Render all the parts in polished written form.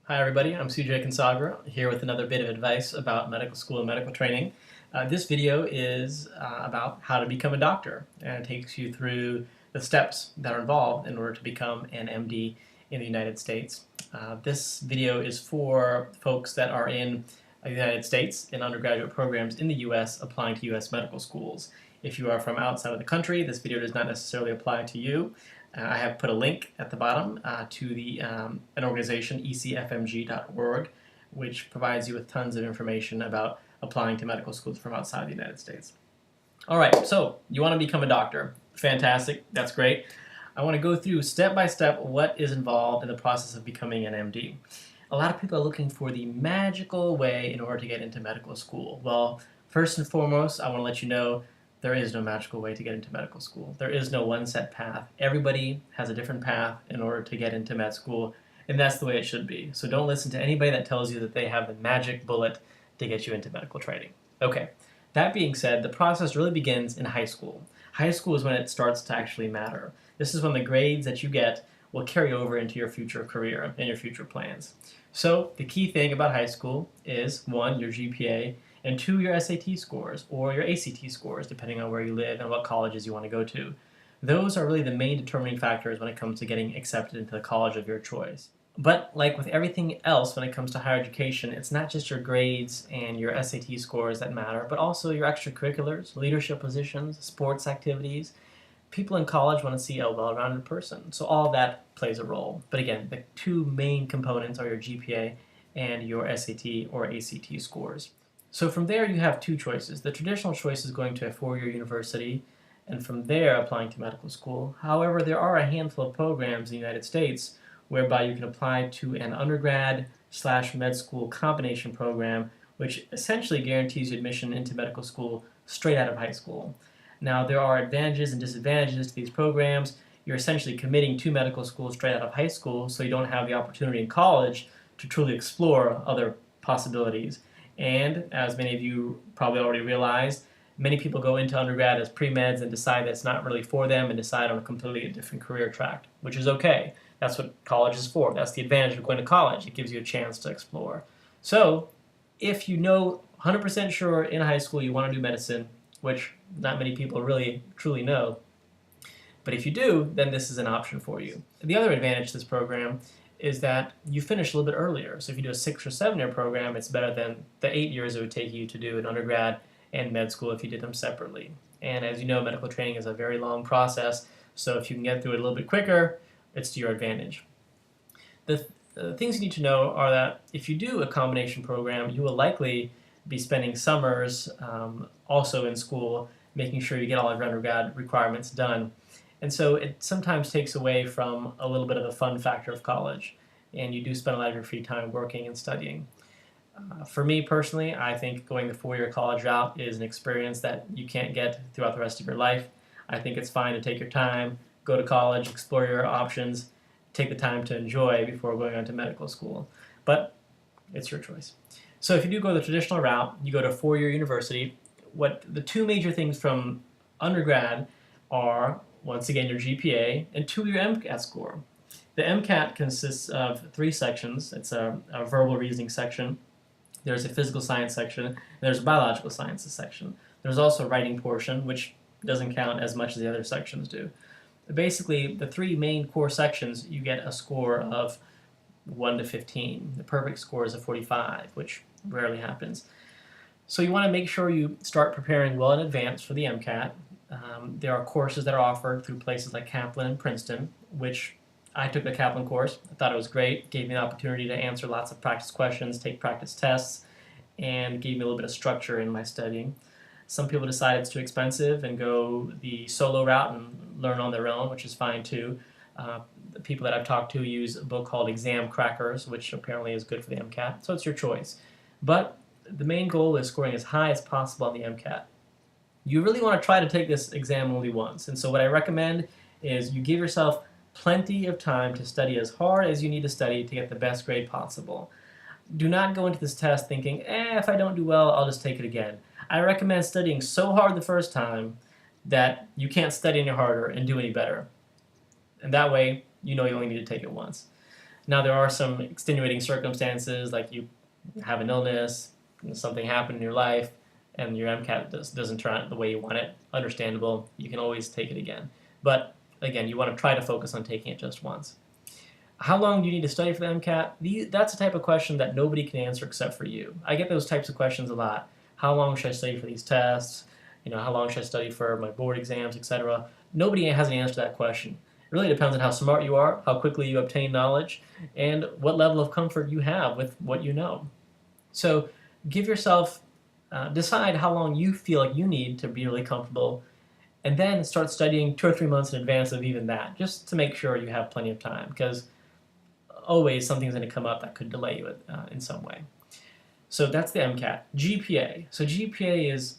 Hi everybody, I'm Sujay Kansagra here with another bit of advice about medical school and medical training. This video is about how to become a doctor, and it takes you through the steps that are involved in order to become an MD in the United States. This video is for folks that are in the United States in undergraduate programs in the US applying to US medical schools. If you are from outside of the country, this video does not necessarily apply to you. I have put a link at the bottom to an organization, ecfmg.org, which provides you with tons of information about applying to medical schools from outside the United States. All right, so you want to become a doctor. Fantastic, that's great. I want to go through step by step what is involved in the process of becoming an MD. A lot of people are looking for the magical way in order to get into medical school. Well, first and foremost, I want to let you know there is no magical way to get into medical school. There is no one set path. Everybody has a different path in order to get into med school, and that's the way it should be. So don't listen to anybody that tells you that they have the magic bullet to get you into medical training. Okay, that being said, the process really begins in high school. High school is when it starts to actually matter. This is when the grades that you get will carry over into your future career and your future plans. So the key thing about high school is, one, your GPA, and two, your SAT scores or your ACT scores, depending on where you live and what colleges you want to go to. Those are really the main determining factors when it comes to getting accepted into the college of your choice. But like with everything else when it comes to higher education, it's not just your grades and your SAT scores that matter, but also your extracurriculars, leadership positions, sports activities. People in college want to see a well-rounded person, so all of that plays a role. But again, the two main components are your GPA and your SAT or ACT scores. So from there you have two choices. The traditional choice is going to a four-year university and from there applying to medical school. However, there are a handful of programs in the United States whereby you can apply to an undergrad / med school combination program, which essentially guarantees you admission into medical school straight out of high school. Now, there are advantages and disadvantages to these programs. You're essentially committing to medical school straight out of high school, so you don't have the opportunity in college to truly explore other possibilities. And as many of you probably already realized, many people go into undergrad as pre-meds and decide that's not really for them and decide on a completely different career track, which is okay. That's what college is for. That's the advantage of going to college. It gives you a chance to explore. So if you know 100% sure in high school you want to do medicine, which not many people really truly know, but if you do, then this is an option for you. The other advantage to this program is that you finish a little bit earlier. So if you do a 6 or 7 year program, it's better than the 8 years it would take you to do an undergrad and med school if you did them separately. And as you know, medical training is a very long process, so if you can get through it a little bit quicker, it's to your advantage. The things you need to know are that if you do a combination program, you will likely be spending summers also in school, making sure you get all of your undergrad requirements done. And so it sometimes takes away from a little bit of the fun factor of college, and you do spend a lot of your free time working and studying. For me personally, I think going the four-year college route is an experience that you can't get throughout the rest of your life. I think it's fine to take your time, go to college, explore your options, take the time to enjoy before going on to medical school. But it's your choice. So if you do go the traditional route, you go to a four-year university. What the two major things from undergrad are, once again, your GPA, and two, your MCAT score. The MCAT consists of 3 sections. It's a verbal reasoning section. There's a physical science section. And there's a biological sciences section. There's also a writing portion, which doesn't count as much as the other sections do. Basically, the 3 main core sections, you get a score of 1 to 15. The perfect score is a 45, which rarely happens. So you want to make sure you start preparing well in advance for the MCAT. There are courses that are offered through places like Kaplan and Princeton, which I took the Kaplan course. I thought it was great. It gave me the opportunity to answer lots of practice questions, take practice tests, and gave me a little bit of structure in my studying. Some people decide it's too expensive and go the solo route and learn on their own, which is fine too. The people that I've talked to use a book called Exam Crackers, which apparently is good for the MCAT, so it's your choice. But the main goal is scoring as high as possible on the MCAT. You really want to try to take this exam only once, and so what I recommend is you give yourself plenty of time to study as hard as you need to study to get the best grade possible. Do not go into this test thinking, if I don't do well, I'll just take it again. I recommend studying so hard the first time that you can't study any harder and do any better. And that way, you know you only need to take it once. Now there are some extenuating circumstances, like you have an illness, something happened in your life, and your MCAT doesn't turn out the way you want it. Understandable. You can always take it again. But again, you want to try to focus on taking it just once. How long do you need to study for the MCAT? That's the type of question that nobody can answer except for you. I get those types of questions a lot. How long should I study for these tests? How long should I study for my board exams, etc.? Nobody has an answer to that question. It really depends on how smart you are, how quickly you obtain knowledge, and what level of comfort you have with what you know. So give yourself, decide how long you feel like you need to be really comfortable, and then start studying 2 or 3 months in advance of even that, just to make sure you have plenty of time, because always something's going to come up that could delay you in some way. So that's the MCAT. GPA. So GPA is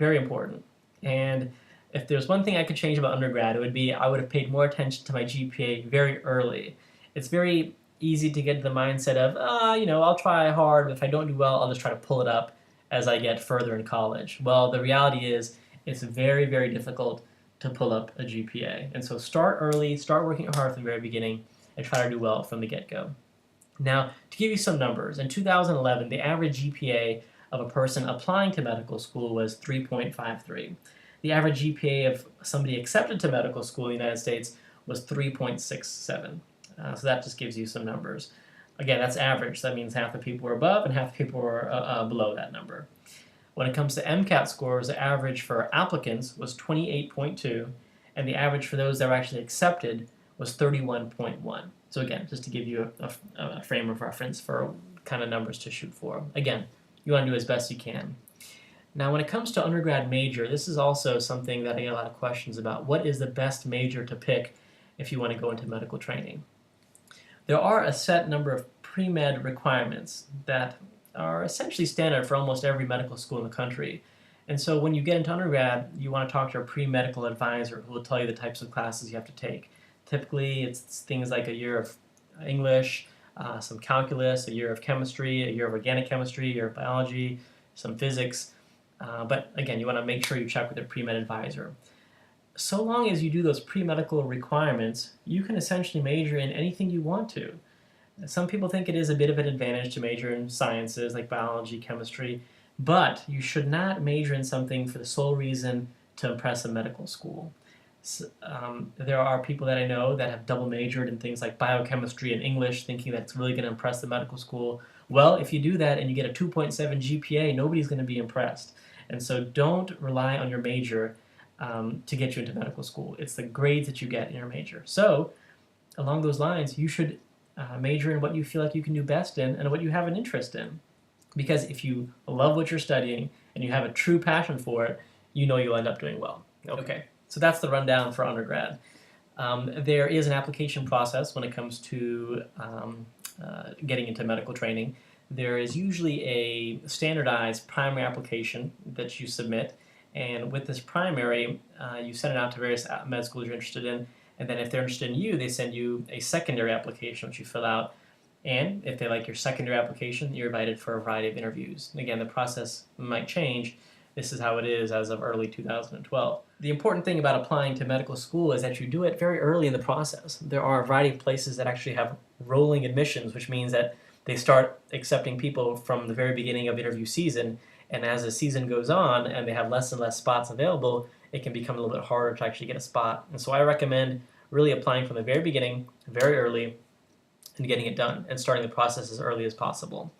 very important. And if there's one thing I could change about undergrad, it would be I would have paid more attention to my GPA very early. It's very easy to get into the mindset of, I'll try hard, but if I don't do well, I'll just try to pull it up as I get further in college. Well, the reality is it's very, very difficult to pull up a GPA. And so start early, start working hard from the very beginning, and try to do well from the get-go. Now, to give you some numbers, in 2011, the average GPA of a person applying to medical school was 3.53. The average GPA of somebody accepted to medical school in the United States was 3.67. So that just gives you some numbers. Again, that's average. That means half the people were above and half the people were below that number. When it comes to MCAT scores, the average for applicants was 28.2, and the average for those that were actually accepted was 31.1. So again, just to give you a frame of reference for kind of numbers to shoot for. Again, you want to do as best you can. Now, when it comes to undergrad major, this is also something that I get a lot of questions about. What is the best major to pick if you want to go into medical training? There are a set number of pre-med requirements that are essentially standard for almost every medical school in the country. And so when you get into undergrad, you want to talk to your pre-medical advisor who will tell you the types of classes you have to take. Typically, it's things like a year of English, some calculus, a year of chemistry, a year of organic chemistry, a year of biology, some physics. But again, you want to make sure you check with your pre-med advisor. So long as you do those pre-medical requirements, you can essentially major in anything you want to. Some people think it is a bit of an advantage to major in sciences like biology, chemistry, but you should not major in something for the sole reason to impress a medical school. There are people that I know that have double majored in things like biochemistry and English, thinking that it's really going to impress the medical school. Well, if you do that and you get a 2.7 GPA, nobody's going to be impressed. And so don't rely on your major to get you into medical school. It's the grades that you get in your major. So along those lines, you should major in what you feel like you can do best in and what you have an interest in. Because if you love what you're studying and you have a true passion for it, you know you'll end up doing well. Okay. So that's the rundown for undergrad. There is an application process when it comes to getting into medical training. There is usually a standardized primary application that you submit, and with this primary, you send it out to various med schools you're interested in, and then if they're interested in you, they send you a secondary application which you fill out, and if they like your secondary application, you're invited for a variety of interviews. Again, the process might change. This is how it is as of early 2012. The important thing about applying to medical school is that you do it very early in the process. There are a variety of places that actually have rolling admissions, which means that they start accepting people from the very beginning of interview season, and as the season goes on and they have less and less spots available, it can become a little bit harder to actually get a spot. And so I recommend really applying from the very beginning, very early, and getting it done and starting the process as early as possible.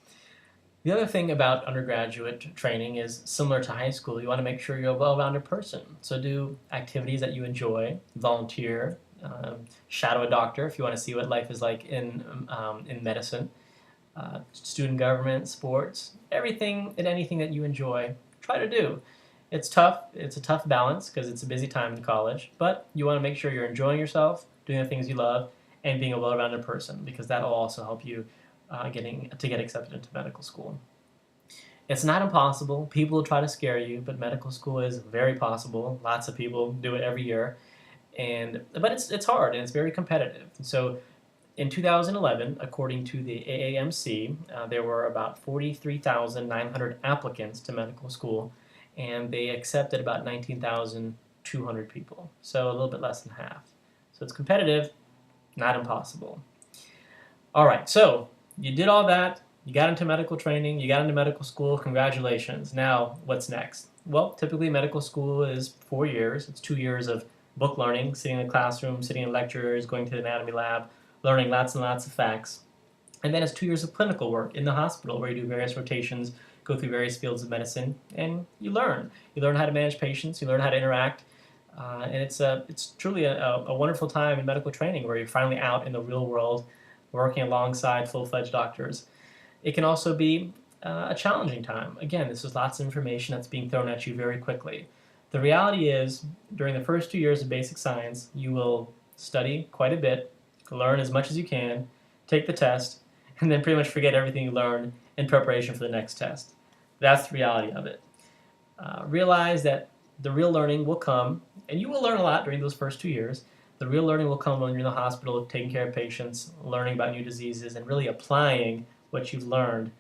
The other thing about undergraduate training is similar to high school. You want to make sure you're a well-rounded person. So do activities that you enjoy, volunteer, shadow a doctor if you want to see what life is like in medicine, student government, sports, everything and anything that you enjoy, try to do. It's tough. It's a tough balance because it's a busy time in college, but you want to make sure you're enjoying yourself, doing the things you love, and being a well-rounded person because that will also help you get accepted into medical school. It's not impossible. People will try to scare you, but medical school is very possible. Lots of people do it every year, but it's hard and it's very competitive. So in 2011, according to the AAMC, there were about 43,900 applicants to medical school, and they accepted about 19,200 people, so a little bit less than half. So it's competitive, not impossible. All right, so you did all that. You got into medical training. You got into medical school. Congratulations. Now, what's next? Well, typically medical school is 4 years. It's 2 years of book learning, sitting in a classroom, sitting in lectures, going to the anatomy lab, learning lots and lots of facts. And then it's 2 years of clinical work in the hospital where you do various rotations, go through various fields of medicine, and you learn. You learn how to manage patients, you learn how to interact, and it's truly a wonderful time in medical training where you're finally out in the real world working alongside full-fledged doctors. It can also be a challenging time. Again, this is lots of information that's being thrown at you very quickly. The reality is, during the first 2 years of basic science, you will study quite a bit, learn as much as you can, take the test, and then pretty much forget everything you learned in preparation for the next test. That's the reality of it. Realize that the real learning will come, and you will learn a lot during those first 2 years. The real learning will come when you're in the hospital, taking care of patients, learning about new diseases, and really applying what you've learned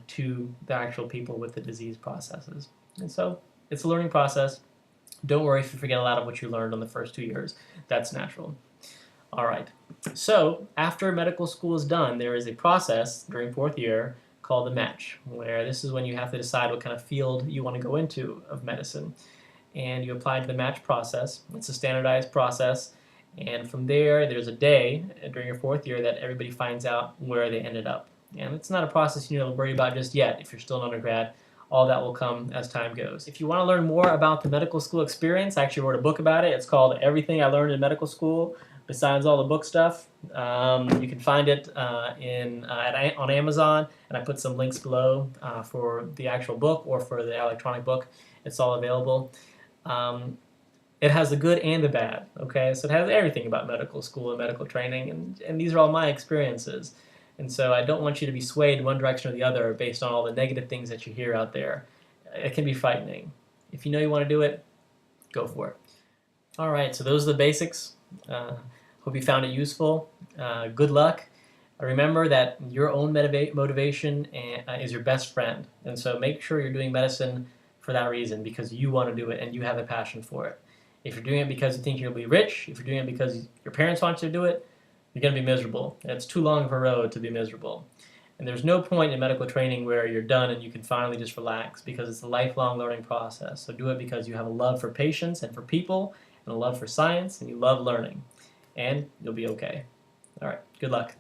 to the actual people with the disease processes. And so it's a learning process. Don't worry if you forget a lot of what you learned on the first 2 years. That's natural. All right. So after medical school is done, there is a process during fourth year called the match, where this is when you have to decide what kind of field you want to go into of medicine. And you apply to the match process. It's a standardized process. And from there, there's a day during your fourth year that everybody finds out where they ended up. And it's not a process you need to worry about just yet if you're still an undergrad. All that will come as time goes. If you want to learn more about the medical school experience, I actually wrote a book about it. It's called Everything I Learned in Medical School, besides all the book stuff. You can find it on Amazon, and I put some links below for the actual book or for the electronic book. It's all available. It has the good and the bad, okay? So it has everything about medical school and medical training, and these are all my experiences. And so I don't want you to be swayed one direction or the other based on all the negative things that you hear out there. It can be frightening. If you know you want to do it, go for it. All right, so those are the basics. Hope you found it useful. Good luck. Remember that your own motivation is your best friend. And so make sure you're doing medicine for that reason, because you want to do it and you have a passion for it. If you're doing it because you think you'll be rich, if you're doing it because your parents want you to do it, you're going to be miserable. It's too long of a road to be miserable. And there's no point in medical training where you're done and you can finally just relax, because it's a lifelong learning process. So do it because you have a love for patients and for people and a love for science and you love learning. And you'll be okay. All right, good luck.